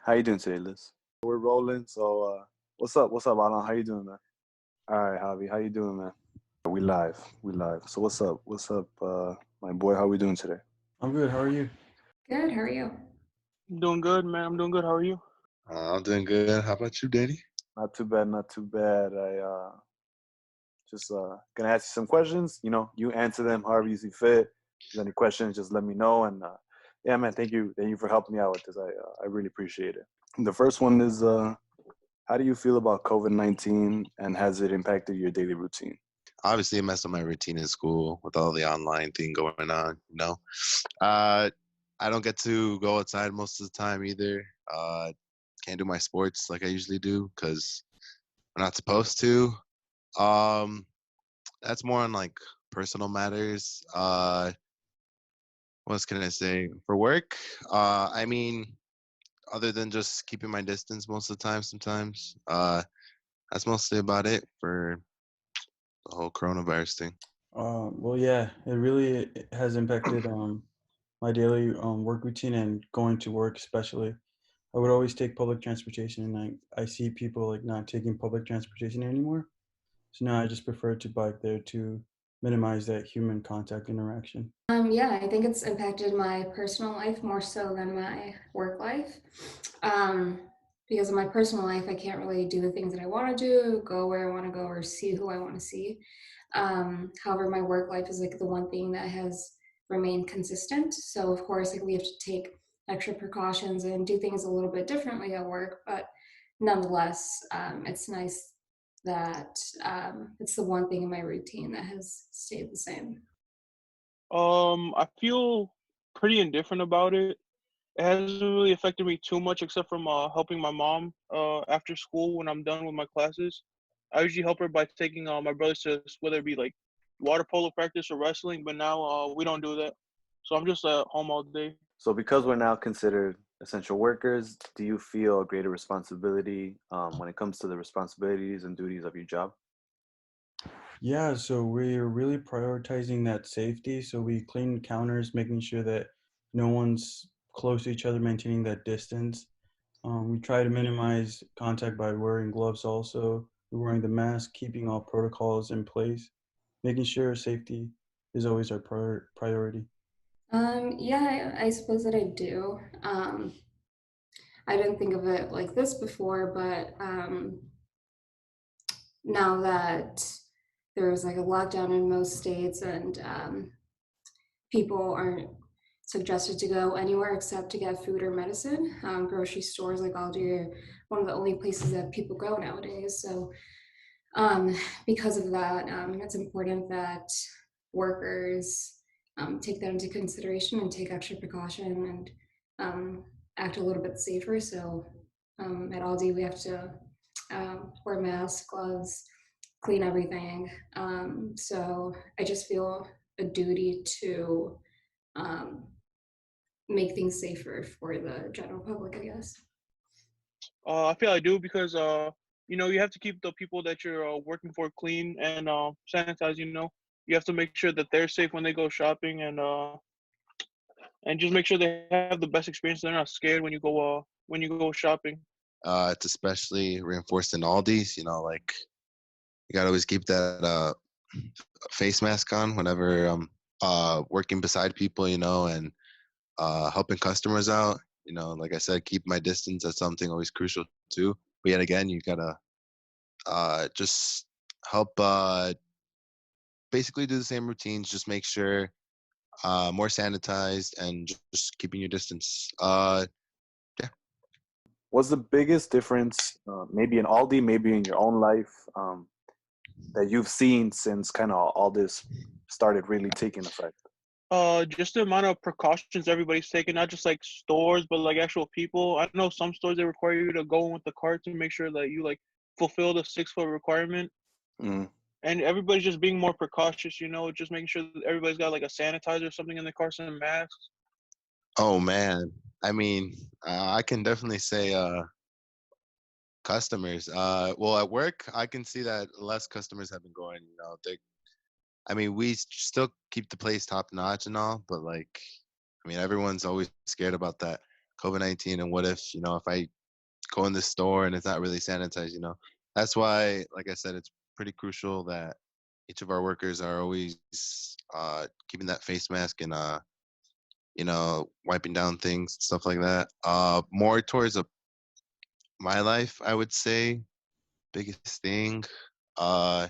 How you doing today, Liz? We're rolling. So, what's up? What's up, Alan? How you doing, man? All right, Javi. How you doing, man? We live. We live. So, what's up? What's up, my boy? How we doing today? I'm good. How are you? Good. How are you? I'm doing good, man. I'm doing good. How are you? I'm doing good. How about you, Danny? Not too bad. Not too bad. I just gonna ask you some questions. You answer them however you see fit. If there's any questions, just let me know. And yeah, man, thank you for helping me out with this. I really appreciate it. The first one is how do you feel about COVID-19 and has it impacted your daily routine? Obviously, it messed up my routine in school with all the online thing going on. Uh, I don't get to go outside most of the time either. Can't do my sports like I usually do because I'm not supposed to. Um, that's more on like personal matters. What else can I say? For work, I mean, other than just keeping my distance most of the time, sometimes. That's mostly about it for the whole coronavirus thing. Well, yeah, it really has impacted my daily work routine and going to work especially. I would always take public transportation, and I see people like not taking public transportation anymore. So now I just prefer to bike there to minimize that human contact interaction. Yeah, I think it's impacted my personal life more so than my work life. Um, because in my personal life, I can't really do the things that I want to do, go where I want to go, or see who I want to see. However, my work life is like the one thing that has remained consistent. So of course, like we have to take extra precautions and do things a little bit differently at work, but nonetheless, it's nice that it's the one thing in my routine that has stayed the same. I feel pretty indifferent about it. It hasn't really affected me too much, except from helping my mom after school when I'm done with my classes. I usually help her by taking my brothers to whether it be like water polo practice or wrestling, but now we don't do that. So I'm just at home all day. So, because we're now considered essential workers, do you feel a greater responsibility when it comes to the responsibilities and duties of your job? Yeah, so we're really prioritizing that safety. So we clean counters, making sure that no one's close to each other, maintaining that distance. We try to minimize contact by wearing gloves also. We're wearing the mask, keeping all protocols in place, making sure safety is always our priority. Yeah, I suppose that I do. I didn't think of it like this before, but now that there's like a lockdown in most states and people aren't suggested to go anywhere except to get food or medicine, grocery stores like Aldi are one of the only places that people go nowadays. So um, because of that, it's important that workers take that into consideration and take extra precaution and act a little bit safer. So at Aldi, we have to wear masks, gloves, clean everything. So I just feel a duty to um, make things safer for the general public, I guess. I feel I do because you have to keep the people that you're working for clean and sanitize. You have to make sure that they're safe when they go shopping and just make sure they have the best experience. They're not scared when you go shopping. It's especially reinforced in Aldi's. Like you gotta always keep that face mask on whenever working beside people. And helping customers out. Like I said, keep my distance. That's something always crucial too. But yet again, you gotta just help. Basically, do the same routines. Just make sure more sanitized and just keeping your distance. Yeah. What's the biggest difference, maybe in Aldi, maybe in your own life, that you've seen since kind of all this started really taking effect? Just the amount of precautions everybody's taking, not just like stores, but like actual people. I know some stores they require you to go in with the cart to make sure that you like fulfill the 6 foot requirement. Mm. And everybody's just being more precautious, just making sure that everybody's got like a sanitizer or something in their cars and masks. Oh man. I mean, I can definitely say customers. Well, at work, I can see that less customers have been going. I mean, we still keep the place top notch and all, but like, I mean, everyone's always scared about that COVID-19 and what if I go in the store and it's not really sanitized. That's why, like I said, it's pretty crucial that each of our workers are always keeping that face mask and wiping down things, stuff like that. More towards my life, I would say, biggest thing, uh,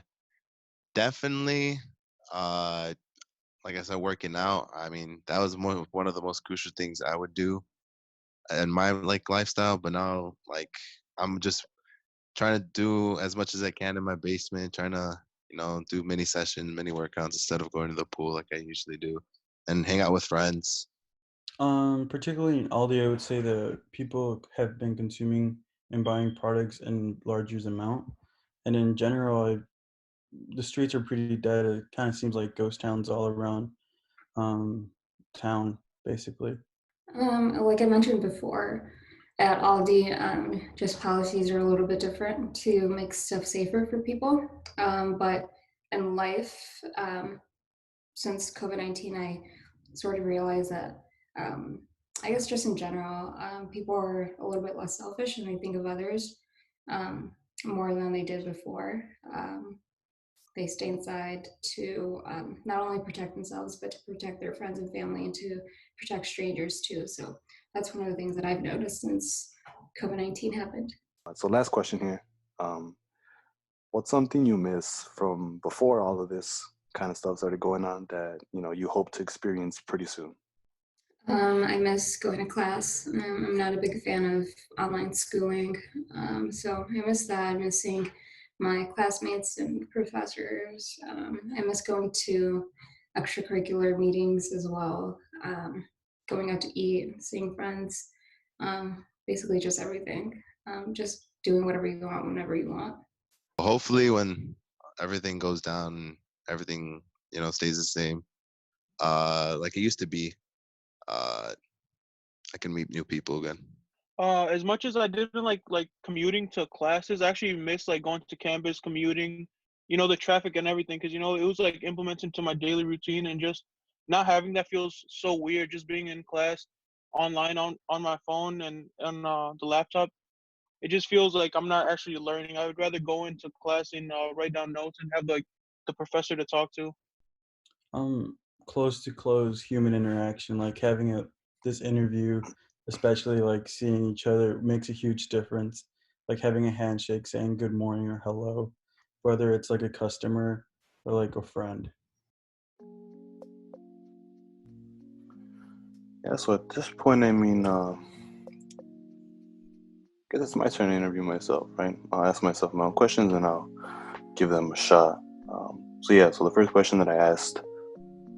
definitely, uh, like I said, working out. I mean, that was one of the most crucial things I would do in my lifestyle. But now, I'm just trying to do as much as I can in my basement, trying to do mini sessions, mini workouts instead of going to the pool like I usually do, and hang out with friends. Particularly in Aldi, I would say the people have been consuming and buying products in larger amount, and in general, the streets are pretty dead. It kind of seems like ghost towns all around um, town, basically. Like I mentioned before, at Aldi, just policies are a little bit different to make stuff safer for people. But in life, since COVID-19, I sort of realized that, I guess just in general, people are a little bit less selfish and they think of others um, more than they did before. They stay inside to not only protect themselves, but to protect their friends and family and to protect strangers too. So that's one of the things that I've noticed since COVID-19 happened. So last question here. Um, what's something you miss from before all of this kind of stuff started going on that you hope to experience pretty soon? I miss going to class. I'm not a big fan of online schooling. So I miss that. I miss seeing my classmates and professors. I miss going to extracurricular meetings as well, going out to eat, seeing friends, basically just everything. Just doing whatever you want whenever you want. Hopefully, when everything goes down, everything stays the same, like it used to be. I can meet new people again. As much as I didn't like commuting to classes, I actually miss like going to campus, commuting, the traffic and everything, because it was like implemented into my daily routine, and just not having that feels so weird. Just being in class, online on my phone and on the laptop, it just feels like I'm not actually learning. I would rather go into class and write down notes and have like the professor to talk to. Um, Close to close human interaction, like having this interview, especially like seeing each other, makes a huge difference. Like having a handshake, saying good morning or hello, whether it's like a customer or like a friend. Yeah, so at this point, I mean, I guess it's my turn to interview myself, right? I'll ask myself my own questions and I'll give them a shot. So the first question that I asked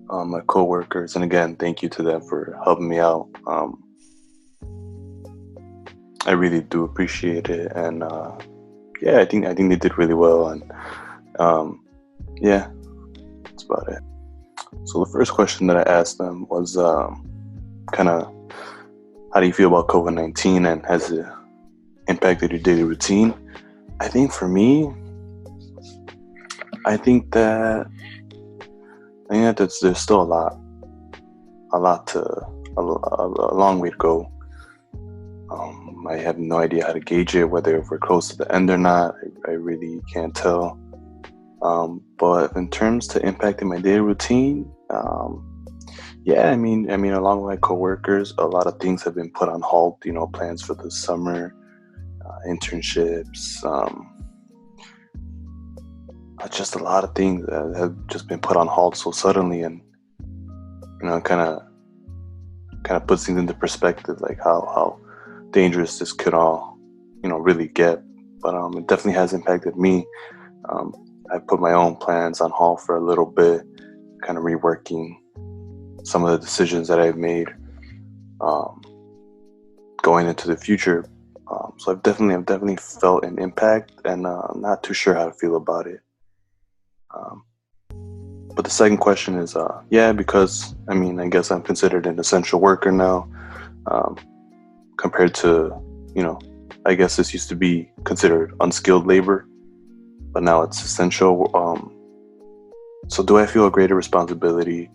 my coworkers, and again, thank you to them for helping me out. I really do appreciate it, and yeah, I think they did really well, and yeah, that's about it. So the first question that I asked them was kind of, how do you feel about COVID-19 and has it impacted your daily routine? I think for me, I think that there's still a long way to go. I have no idea how to gauge it, whether if we're close to the end or not. I really can't tell. But in terms to impacting my daily routine, yeah, I mean, along with my coworkers, a lot of things have been put on hold. Plans for the summer, internships, just a lot of things that have just been put on hold so suddenly, and kind of puts things into perspective, like how dangerous this could all really get. But it definitely has impacted me. I put my own plans on hold for a little bit, kind of reworking some of the decisions that I've made going into the future. So I've definitely felt an impact, and I'm not too sure how to feel about it. But the second question is, yeah, because I guess I'm considered an essential worker now, compared to, I guess this used to be considered unskilled labor, but now it's essential. So do I feel a greater responsibility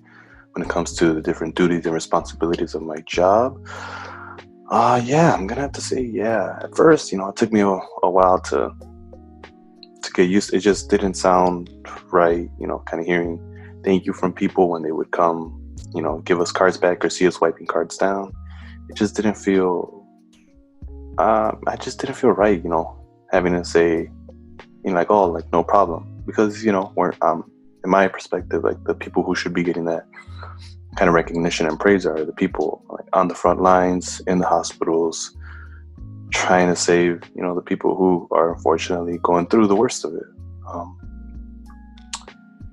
when it comes to the different duties and responsibilities of my job? Yeah, I'm gonna have to say yeah. At first, it took me a while to get used. It just didn't sound right, kind of hearing thank you from people when they would come, give us cards back or see us wiping cards down. It just didn't feel. I just didn't feel right, having to say, like, oh, like no problem, because we're in my perspective, like the people who should be getting that kind of recognition and praise are the people like on the front lines in the hospitals, trying to save the people who are unfortunately going through the worst of it. Um,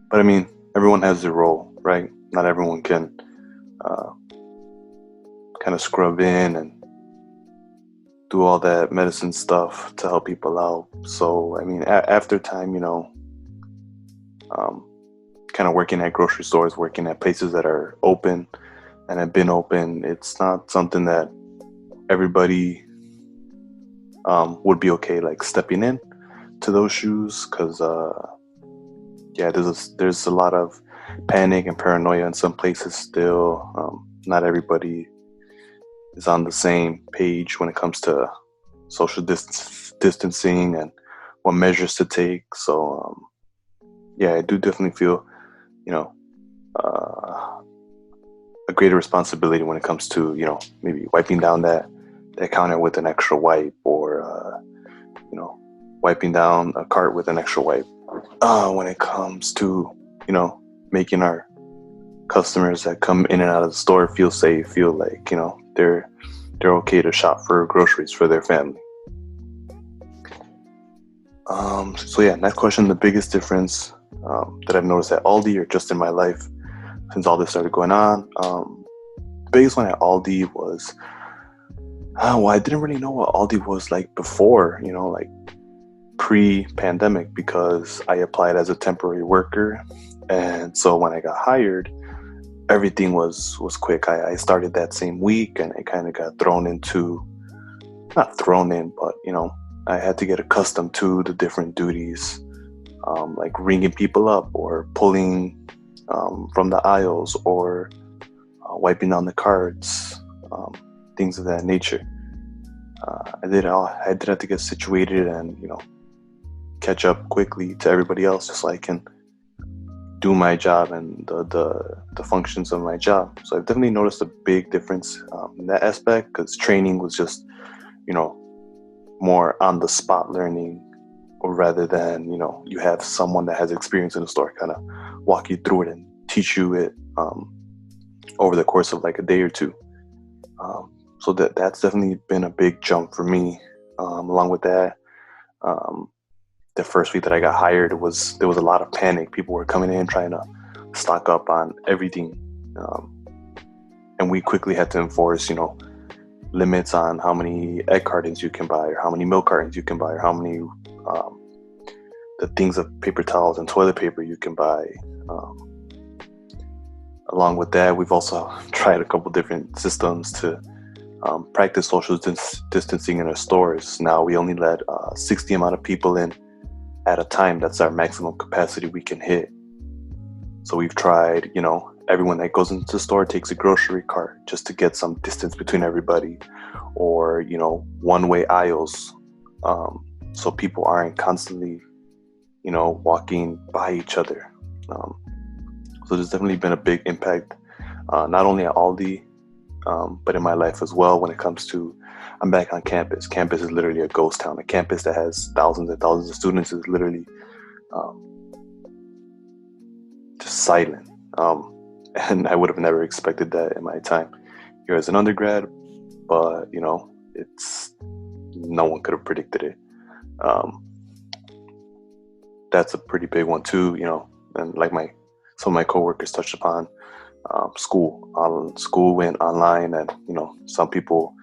but I mean, everyone has their role, right? Not everyone can uh, kind of scrub in and do all that medicine stuff to help people out. So I mean, after time, um, kind of working at grocery stores, working at places that are open and have been open, it's not something that everybody would be okay like stepping in to those shoes, because yeah, there's a lot of panic and paranoia in some places still. Not everybody is on the same page when it comes to social distancing and what measures to take. So yeah, I do definitely feel you know uh, a greater responsibility when it comes to maybe wiping down that counter with an extra wipe, or wiping down a cart with an extra wipe. When it comes to making our customers that come in and out of the store feel safe, feel like they're okay to shop for groceries for their family. So yeah, next question: the biggest difference that I've noticed at Aldi, or just in my life since all this started going on. The biggest one at Aldi was, well, I didn't really know what Aldi was like before, like pre-pandemic, because I applied as a temporary worker, and so when I got hired, everything was quick. I started that same week, and I kind of got thrown into, not thrown in, but I had to get accustomed to the different duties, like ringing people up, or pulling from the aisles, or wiping down the cards, things of that nature. I did have to get situated and catch up quickly to everybody else, just so I can do my job and the functions of my job. So I've definitely noticed a big difference in that aspect, because training was just more on the spot learning, or rather than you have someone that has experience in the store kind of walk you through it and teach you it over the course of like a day or two. So that's definitely been a big jump for me. Along with that, the first week that I got hired, there was a lot of panic. People were coming in trying to stock up on everything, and we quickly had to enforce, limits on how many egg cartons you can buy, or how many milk cartons you can buy, or how many the things of paper towels and toilet paper you can buy. Along with that, we've also tried a couple different systems to practice social distancing in our stores. Now we only let 60 amount of people in at a time. That's our maximum capacity we can hit. So we've tried, everyone that goes into the store takes a grocery cart just to get some distance between everybody, or one-way aisles, so people aren't constantly walking by each other. So there's definitely been a big impact, not only at Aldi, but in my life as well. When it comes to, I'm back on campus. Campus is literally a ghost town. A campus that has thousands and thousands of students is literally just silent. And I would have never expected that in my time here as an undergrad, but it's, no one could have predicted it. That's a pretty big one too, and like some of my coworkers touched upon, school went online, and some people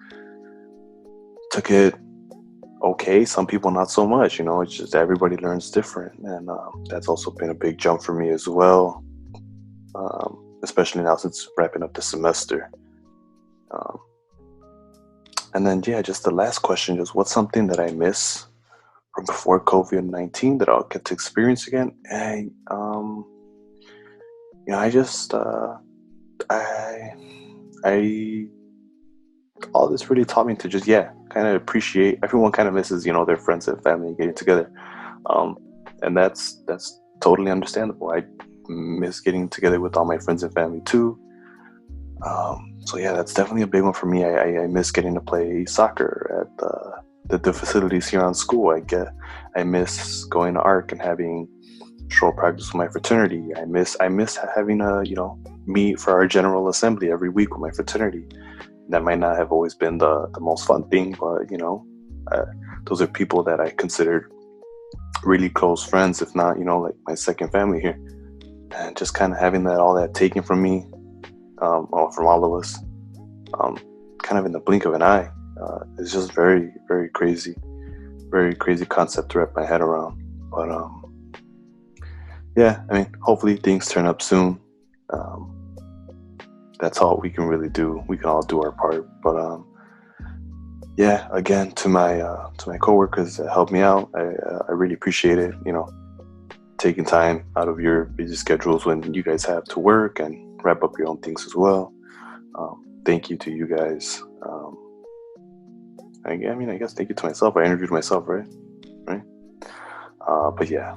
took it okay, some people not so much. It's just everybody learns different, and that's also been a big jump for me as well, especially now since wrapping up the semester. And then yeah, just the last question, just what's something that I miss from before COVID-19 that I'll get to experience again? And I just I all this really taught me to just, yeah, kind of appreciate. Everyone kind of misses, you know, their friends and family getting together, um, and that's totally understandable. I miss getting together with all my friends and family too. So yeah, that's definitely a big one for me. I miss getting to play soccer at the facilities here on school. I miss going to ARC and having short practice with my fraternity. I miss having a, you know, meet for our general assembly every week with my fraternity. That might not have always been the most fun thing, but you know, those are people that I considered really close friends, if not, you know, like my second family here. And just kind of having that, all that taken from me, or from all of us, um, kind of in the blink of an eye, is just very, very crazy concept to wrap my head around. But yeah, I mean, hopefully things turn up soon. Um, that's all we can really do. We can all do our part. But yeah, again, to my coworkers that helped me out, I really appreciate it. You know, taking time out of your busy schedules when you guys have to work and wrap up your own things as well. Thank you to you guys. I mean, I guess thank you to myself. I interviewed myself, right? Right. But yeah,